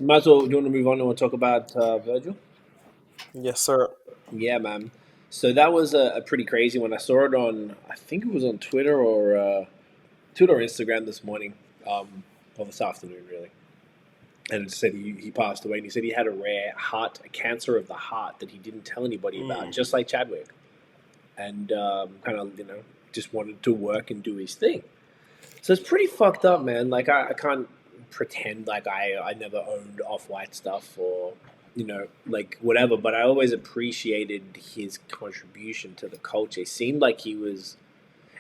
Might as well. Do you want to move on and we'll talk about Virgil? Yes, sir. Yeah, man. So that was a pretty crazy one. I saw it on, I think it was on Twitter or Instagram this morning, or this afternoon, really. And it said he passed away. And he said he had a rare a cancer of the heart that he didn't tell anybody about, Mm. just like Chadwick. And kind of, just wanted to work and do his thing. So it's pretty fucked up, man. Like I can't pretend like I never owned Off White stuff or like whatever. But I always appreciated his contribution to the culture. It seemed like he was,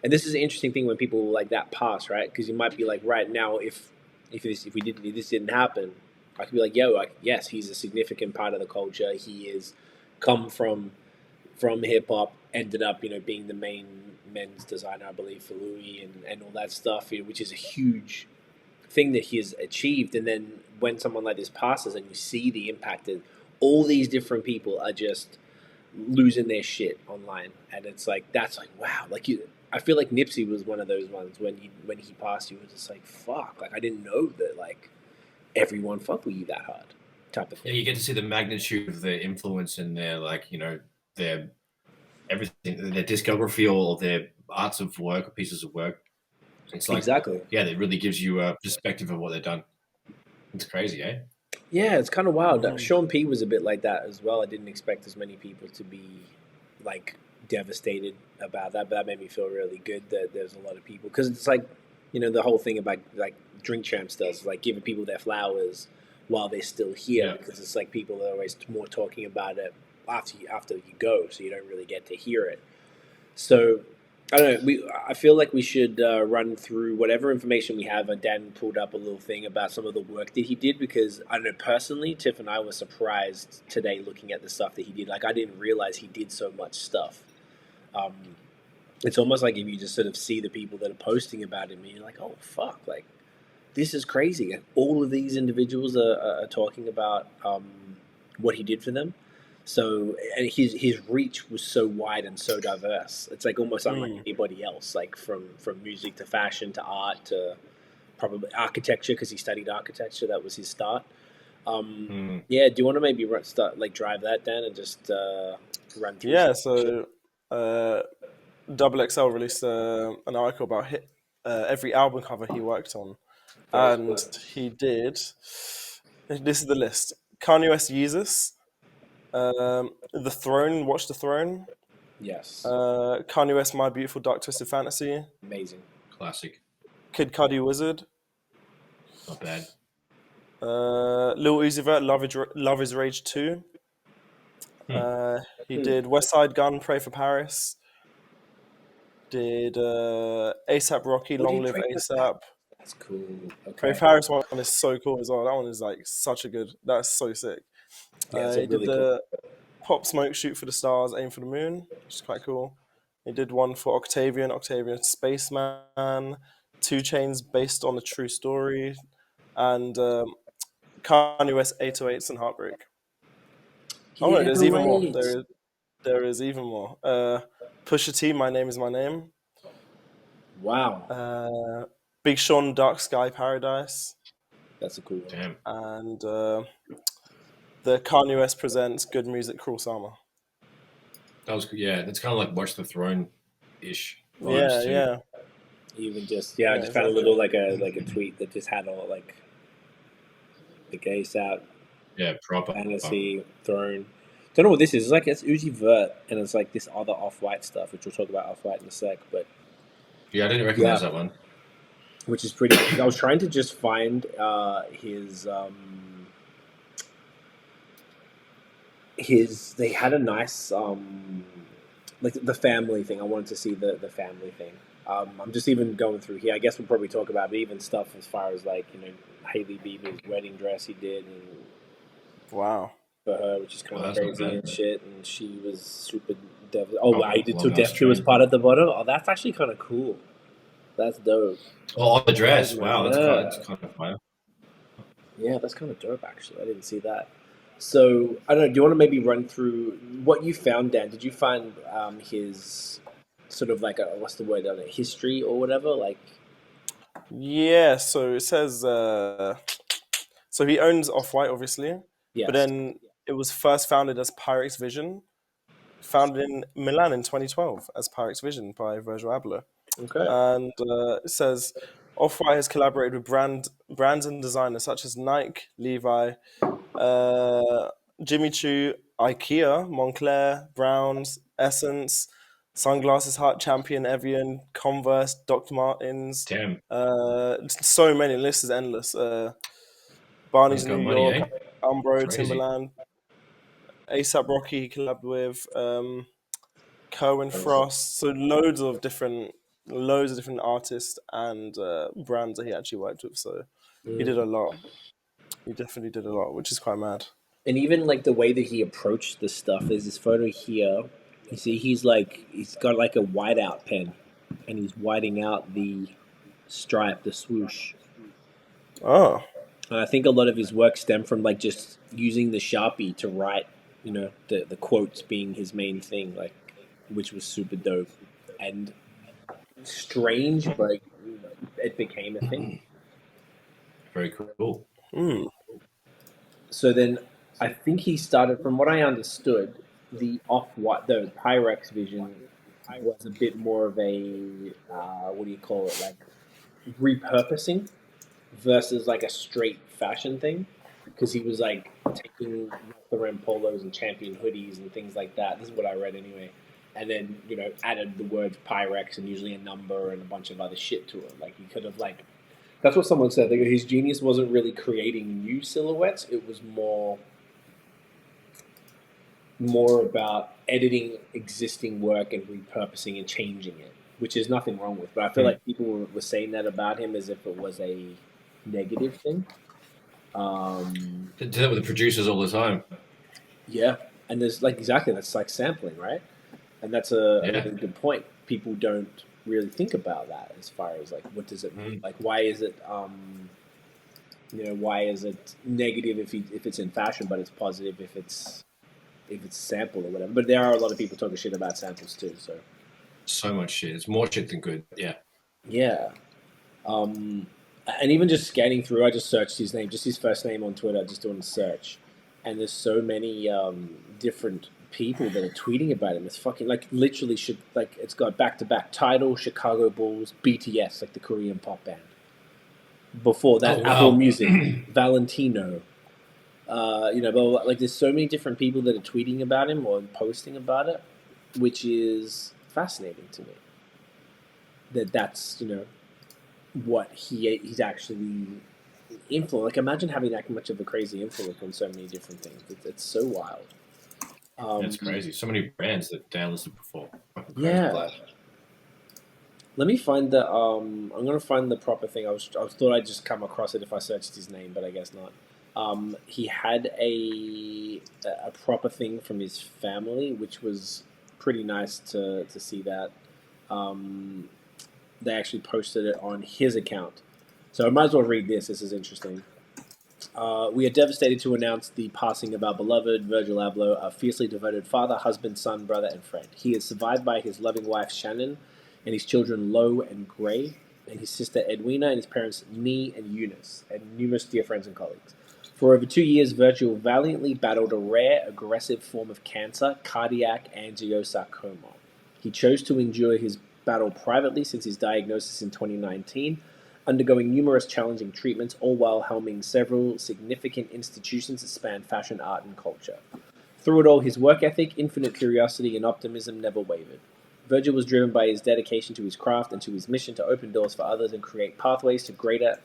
and this is an interesting thing when people like that pass, right? Because you might be like, right now, if this didn't happen, I could be like, yo, like, yes, he's a significant part of the culture. He is come from hip hop, ended up being the main men's designer, I believe, for Louis and all that stuff, which is a huge thing that he has achieved. And then when someone like this passes, and you see the impact that all these different people are just losing their shit online, and it's like that's like wow, like you. I feel like Nipsey was one of those ones when he passed. You was just like fuck, like I didn't know that like everyone fucked with you that hard, type of Yeah, thing. you get to see the magnitude of their influence and their their everything, their discography or their arts of work or pieces of work. It's like Exactly. yeah, it really gives you a perspective of what they've done. It's crazy, eh? Yeah, it's kind of wild. Mm. Sean P was a bit like that as well. I didn't expect as many people to be like devastated about that, but that made me feel really good that there's a lot of people because it's like the whole thing about like Drink Champs does like giving people their flowers while they're still here Yeah. because it's like people are always more talking about it after you go, so you don't really get to hear it. So I don't know. I feel like we should run through whatever information we have. And Dan pulled up a little thing about some of the work that he did because I don't know personally, Tiff and I were surprised today looking at the stuff that he did. Like I didn't realize he did so much stuff. Um, it's almost like if you just sort of see the people that are posting about him, and you're like, oh fuck, like this is crazy. And all of these individuals are talking about what he did for them. So and his reach was so wide and so diverse. It's like almost unlike anybody else. Like from music to fashion to art to probably architecture because he studied architecture. That was his start. Yeah. Do you want to maybe start like drive that down and just run through? Yeah, Some shit? so Double XL released an article about every album cover he worked on. Very And cool. he did, this is the list: Kanye West Yeezus, The Throne, Watch the Throne, Yes. Kanye West My Beautiful Dark Twisted Fantasy, Amazing. Classic. Kid Cudi Wizard, Not bad. Lil Uzi Vert Love is Rage 2. He did West Side Gun, Pray for Paris. Did ASAP Rocky, What Long did Live Drake do? ASAP. That's cool. Pray Okay. for Paris one is so cool as well. That one is like such a good. That's so sick. Yeah, it's a He did really cool. the Pop Smoke, Shoot for the Stars, Aim for the Moon, which is quite cool. He did one for Octavian Spaceman, 2 Chains based on a true story, and Kanye West 808s and Heartbreak. Oh no, there's even more. There is even more. Pusha T, My Name Is My Name. Wow. Big Sean, Dark Sky Paradise. That's a cool one. Damn. And the Kanye West presents Good Music, Cruel Summer. That was yeah. That's kind of like Watch the Throne ish Yeah, vibes too. yeah. Even just Yeah, just found a little like a tweet that just had all like the gays out Yeah, proper. fantasy throne. Don't know what this is. It's like it's Uzi Vert and it's like this other Off White stuff, which we'll talk about Off White in a sec. But Yeah, I didn't recognize that one. which is pretty. I was trying to just find his. They had a nice like the family thing. I wanted to see the family thing. I'm just even going through here. I guess we'll probably talk about even stuff as far as like Hailey Bieber's wedding dress he did and Wow. for her, which is kind Oh, of that's not crazy bad. and shit. And she was super devastated. Oh, wow, he did long till Death 2 as part at the bottom. Oh, that's actually kind of cool. That's dope. Oh, on the dress. Crazy, Wow, Yeah. that's kind of fire. Yeah, that's kind of dope, actually. I didn't see that. So, I don't know, do you want to maybe run through what you found, Dan? Did you find his sort of like a, what's the word on it, history or whatever? Like, Yeah, so it says So he owns Off-White, obviously, Yes. but then it was first founded as Pyrex Vision, founded in Milan in 2012 as Pyrex Vision by Virgil Abloh. Okay. And it says Off-White has collaborated with brands and designers such as Nike, Levi, Jimmy Choo, IKEA, Moncler, Browns, Essence, Sunglasses Hut, Champion, Evian, Converse, Dr. Martens. Damn. So many. The list is endless. Barney's He's got New money, York, eh? Umbro, Crazy. Timberland, ASAP Rocky he collabed with, Kerwin Frost. So loads of different artists and brands that he actually worked with. So he did a lot. He definitely did a lot, which is quite mad. And even like the way that he approached this stuff. There's this photo here. You see, he's got like a whiteout pen, and he's whiting out the stripe, the swoosh. Oh, And I think a lot of his work stemmed from like just using the Sharpie to write, the quotes being his main thing, like, which was super dope and strange, but it became a thing. Very cool. So then I think he started, from what I understood, the Pyrex Vision was a bit more of a, what do you call it, like repurposing versus like a straight fashion thing. Because he was like taking Ralph polos and Champion hoodies and things like that. This is what I read anyway. And then, added the words Pyrex and usually a number and a bunch of other shit to it. Like he could have like, that's what someone said. Like, his genius wasn't really creating new silhouettes. It was more about editing existing work and repurposing and changing it, which is nothing wrong with. But I feel like people were saying that about him as if it was a negative thing. They do that with the producers all the time. Yeah, and there's that's like sampling, right? And that's a really good point. People don't really think about that as far as like what does it mean? Like why is it why is it negative if it's in fashion, but it's positive if it's sample or whatever. But there are a lot of people talking shit about samples too. So much shit. It's more shit than good. Yeah. Yeah. And even just scanning through, I just searched his name, just his first name on Twitter, just doing a search, and there's so many different people that are tweeting about him. It's fucking like literally it's got back-to-back Tidal, Chicago Bulls, BTS, like the Korean pop band. Before that, Apple Music, Valentino. But like there's so many different people that are tweeting about him or posting about it, which is fascinating to me. That's what he's actually influenced. Like imagine having that much of a crazy influence on so many different things. It's so wild. It's crazy. So many brands that Dan listened before. Yeah. Let me find the. I'm gonna find the proper thing. I thought I'd just come across it if I searched his name, but I guess not. He had a proper thing from his family, which was pretty nice to see that. They actually posted it on his account. So I might as well read this. This is interesting. We are devastated to announce the passing of our beloved Virgil Abloh, a fiercely devoted father, husband, son, brother, and friend. He is survived by his loving wife, Shannon, and his children, Lo and Gray, and his sister, Edwina, and his parents, Nee and Eunice, and numerous dear friends and colleagues. For over 2 years, Virgil valiantly battled a rare, aggressive form of cancer, cardiac angiosarcoma. He chose to endure his battle privately since his diagnosis in 2019, undergoing numerous challenging treatments, all while helming several significant institutions that span fashion, art, and culture. Through it all, his work ethic, infinite curiosity, and optimism never wavered. Virgil was driven by his dedication to his craft and to his mission to open doors for others and create pathways to greater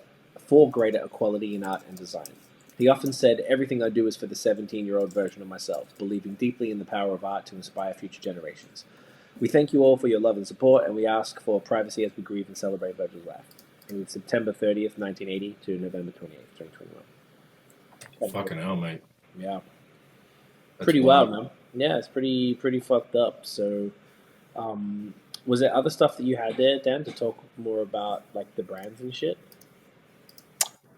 equality in art and design. He often said, "Everything I do is for the 17-year-old version of myself," believing deeply in the power of art to inspire future generations. We thank you all for your love and support, and we ask for privacy as we grieve and celebrate Virgil's life. From September 30th, 1980 to November 28th, 2021. Fucking hell, mate. Yeah. That's Pretty wild, man. Yeah, it's pretty fucked up. So, was there other stuff that you had there, Dan, to talk more about, like, the brands and shit?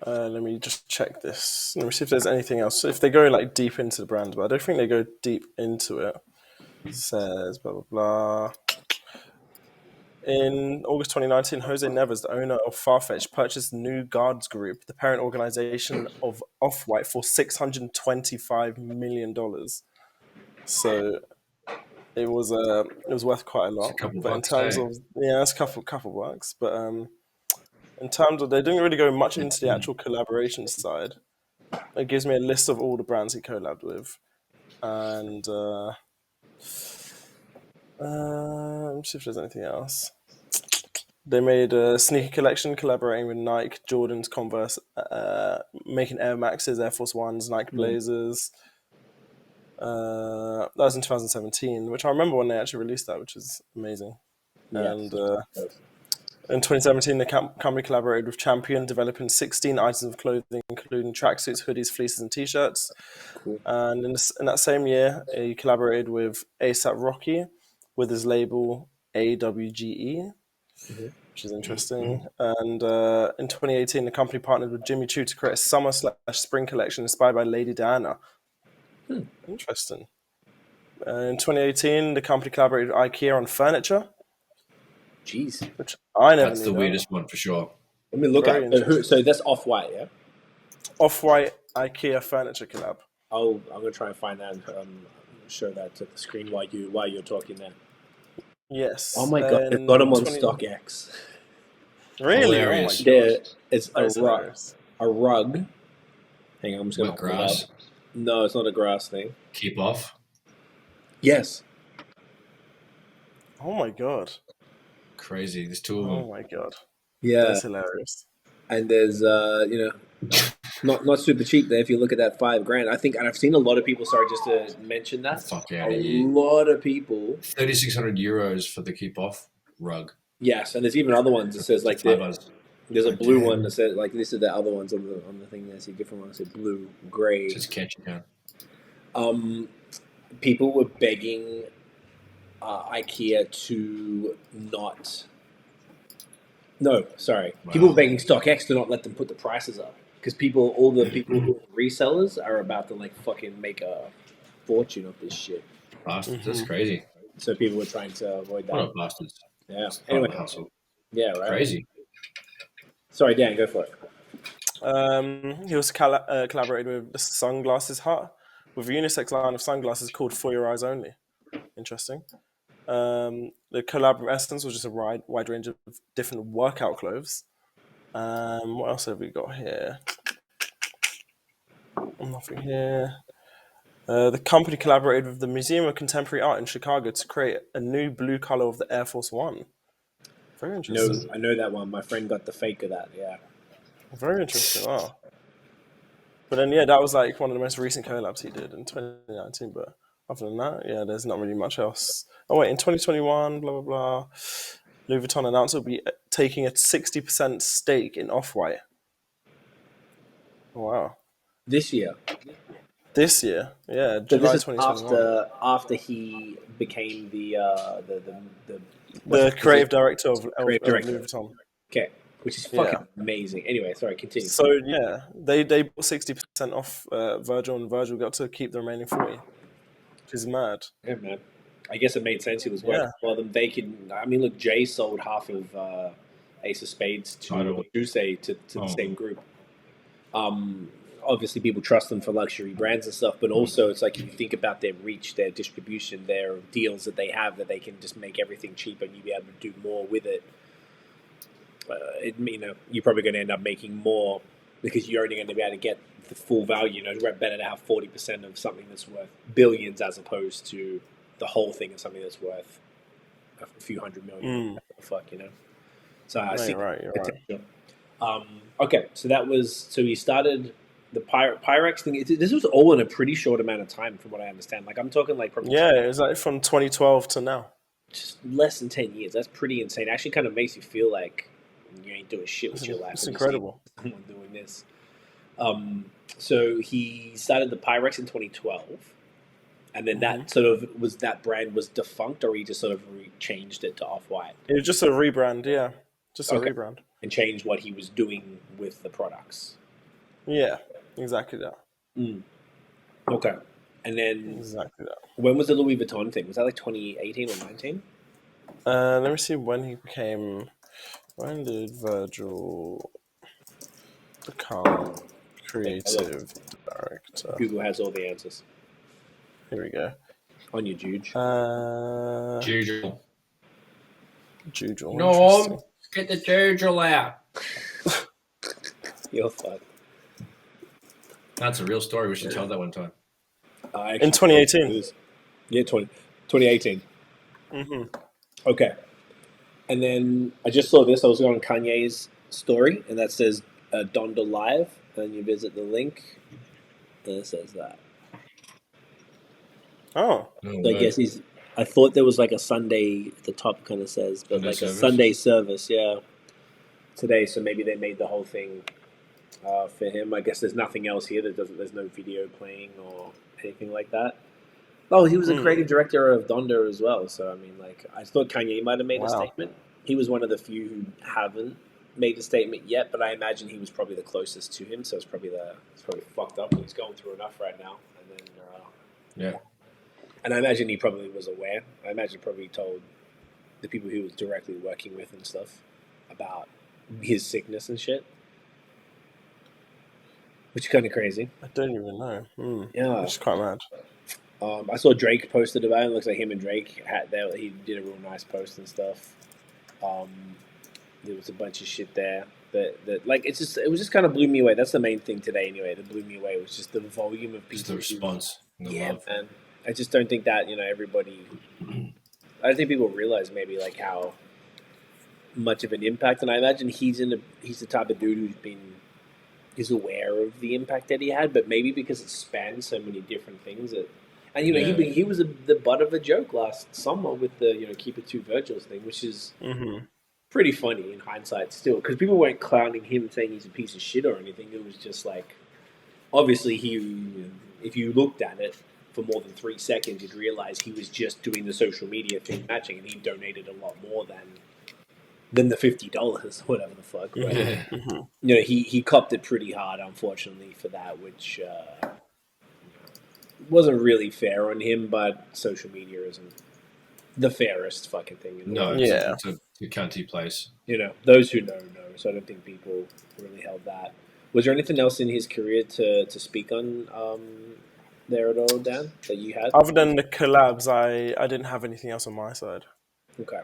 Let me just check this. Let me see if there's anything else. If they go, like, deep into the brand, but I don't think they go deep into it. It says, blah, blah, blah. In August 2019, Jose Neves, the owner of Farfetch, purchased New Guards Group, the parent organization of Off-White, for $625 million. So it was worth quite a It's a lot. couple But in bucks, terms hey? of it's a couple bucks. But in terms of, they didn't really go much into the actual collaboration side. It gives me a list of all the brands he collabed with, and let me see if there's anything else. They made a sneaker collection collaborating with Nike, Jordans, Converse, making Air Maxes, Air Force Ones, Nike Blazers. That was in 2017, which I remember when they actually released that, which is amazing. Yes. And in 2017, the company collaborated with Champion, developing 16 items of clothing, including tracksuits, hoodies, fleeces, and t-shirts. Cool. And in that same year, he collaborated with A$AP Rocky with his label AWGE, which is interesting. And in 2018, the company partnered with Jimmy Choo to create a summer/spring collection inspired by Lady Diana. Interesting. In 2018, the company collaborated with IKEA on furniture, Jeez. which I never That's knew the that. weirdest one for sure. Let me look Very at it. interesting. So that's Off-White, yeah? Off-White IKEA furniture collab. I'm gonna try and find that and show that to the screen while you're talking there. Yes. Oh my god, they've got them on StockX. Really? Hilarious. Oh my god. It's That is hilarious. a rug. Hang on, I'm just gonna Wet hold it grass. up. No, it's not a grass thing. Keep off. Yes. Oh my god. Crazy. There's two of them. Oh my god. Yeah. That's hilarious. And there's not super cheap there if you look at that $5,000. I think, and I've seen a lot of people. Sorry, just to mention that. Fuck out A of here. lot of people. 3,600 euros for the keep off rug. Yes, and there's even other ones that says like there's a blue one that says like this is the other ones on the thing. There's a different one that says blue, gray. Just catch it down. People were begging IKEA to not. No, sorry. Wow. People were begging StockX to not let them put the prices up because all the people who are resellers are about to like fucking make a fortune off this shit. Bastards. That's crazy. So people were trying to avoid that. What a bastards. Yeah. Anyway, Anyway. hustle. Yeah. Right. Crazy. Sorry, Dan. Go for it. He also collaborated with the Sunglasses Hut with a unisex line of sunglasses called For Your Eyes Only. Interesting. The collab with Essence was just a wide range of different workout clothes. What else have we got here? Nothing here. The company collaborated with the Museum of Contemporary Art in Chicago to create a new blue color of the Air Force One. Very interesting. I know that one. My friend got the fake of that. Yeah. Very interesting. Wow. But then, yeah, that was like one of the most recent collabs he did in 2019. But other than that, yeah, there's not really much else. Oh, wait, in 2021, blah, blah, blah, Louis Vuitton announced it'll be taking a 60% stake in Off-White. Wow. This year. This year, yeah, So July this is 2021. after he became the creative director of Louis director. Vuitton. Okay, which is fucking amazing. Anyway, sorry, continue. So yeah, they bought 60% off Virgil, and Virgil got to keep the remaining 40%, which is mad. Yeah, man. I guess it made sense. He was working for them. They could. I mean, look, Jay sold half of Ace of Spades to the same group. Obviously, people trust them for luxury brands and stuff, but also it's like if you think about their reach, their distribution, their deals that they have, that they can just make everything cheaper and you be able to do more with it. You're probably going to end up making more because you're only going to be able to get the full value. It's better to have 40% of something that's worth billions as opposed to the whole thing of something that's worth a few hundred million. What the fuck, So I see You're potential. Okay, so he started the Pyrex thing. This was all in a pretty short amount of time, from what I understand. Like I'm talking like probably it was like from 2012 to now. Just less than 10 years. That's pretty insane. It actually kind of makes you feel like you ain't doing shit with your life. It's incredible. Someone doing this. So he started the Pyrex in 2012, and then that sort of that brand was defunct, or he just sort of changed it to Off-White. It was just a rebrand, yeah, just a rebrand, and changed what he was doing with the products. Yeah, exactly that. Okay, and then exactly that. When was the Louis Vuitton thing? Was that like 2018 or 19? Let me see when he became. When did Virgil become creative director? Google has all the answers Here we go. on your Juge. Jujul. Jujul, No, interesting. get the Jujul out. You're fucked. That's a real story. We should tell that one time. In 2018. Yeah, 2018. Mm-hmm. Okay. And then I just saw this. I was on Kanye's story, and that says Donda Live. And you visit the link, and it says that. Oh. No So I way. guess he's. I thought there was like a Sunday at the top, kind of says, but Sunday like service? a Sunday service, yeah. Today, so maybe they made the whole thing for him. I guess there's nothing else here. There's no video playing or anything like that. Oh, he was a creative director of Donda as well. So I mean, like, I thought Kanye might have made a statement. He was one of the few who haven't made a statement yet, but I imagine he was probably the closest to him. So it's probably fucked up. He's going through enough right now, and then Yeah. and I imagine he probably was aware. I imagine probably told the people he was directly working with and stuff about his sickness and shit, which is kind of crazy. I don't even know. Yeah. Which is quite mad. I saw Drake posted about it. It looks like him and Drake he did a real nice post and stuff. There was a bunch of shit there that like it was just kind of blew me away. That's the main thing today anyway. That blew me away was just the volume of people. Just the response. Yeah, man. I just don't think that everybody. I don't think people realize maybe like how much of an impact, and I imagine he's the type of dude who's aware of the impact that he had, but maybe because it spans so many different things and he was the butt of a joke last summer with the keep it to Virgil's thing, which is pretty funny in hindsight still, because people weren't clowning him saying he's a piece of shit or anything. It was just like, obviously if you looked at it for more than 3 seconds, you'd realize he was just doing the social media thing matching, and he donated a lot more than the $50, whatever the fuck. Right? He copped it pretty hard, unfortunately, for that, which wasn't really fair on him. But social media isn't the fairest fucking thing in the world. It's a cunty place. Those who know. So I don't think people really held that. Was there anything else in his career to speak on there at all, Dan, that you had? Other than the collabs, I didn't have anything else on my side. Okay.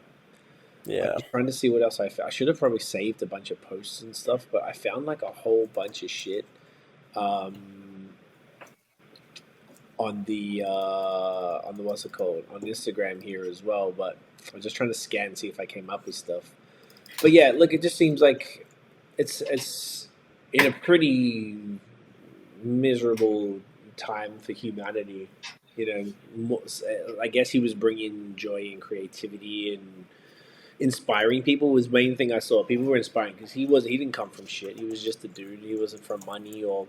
Yeah. I'm trying to see what else I found. I should have probably saved a bunch of posts and stuff, but I found like a whole bunch of shit on the what's it called, on Instagram here as well. But I was just trying to scan and see if I came up with stuff. But yeah, look, it just seems like it's in a pretty miserable time for humanity. I guess he was bringing joy and creativity and inspiring people was the main thing I saw. People were inspiring because he didn't come from shit. He was just a dude. He wasn't from money or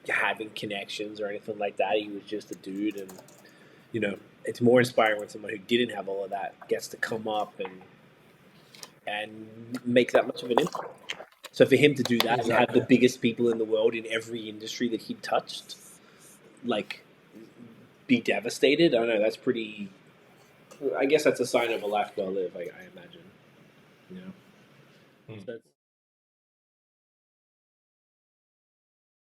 having connections or anything like that. He was just a dude, and it's more inspiring when someone who didn't have all of that gets to come up and make that much of an impact. So for him to do that and have the biggest people in the world in every industry that he touched, like, be devastated, I don't know, that's pretty. I guess that's a sign of a life well lived, I imagine. So that's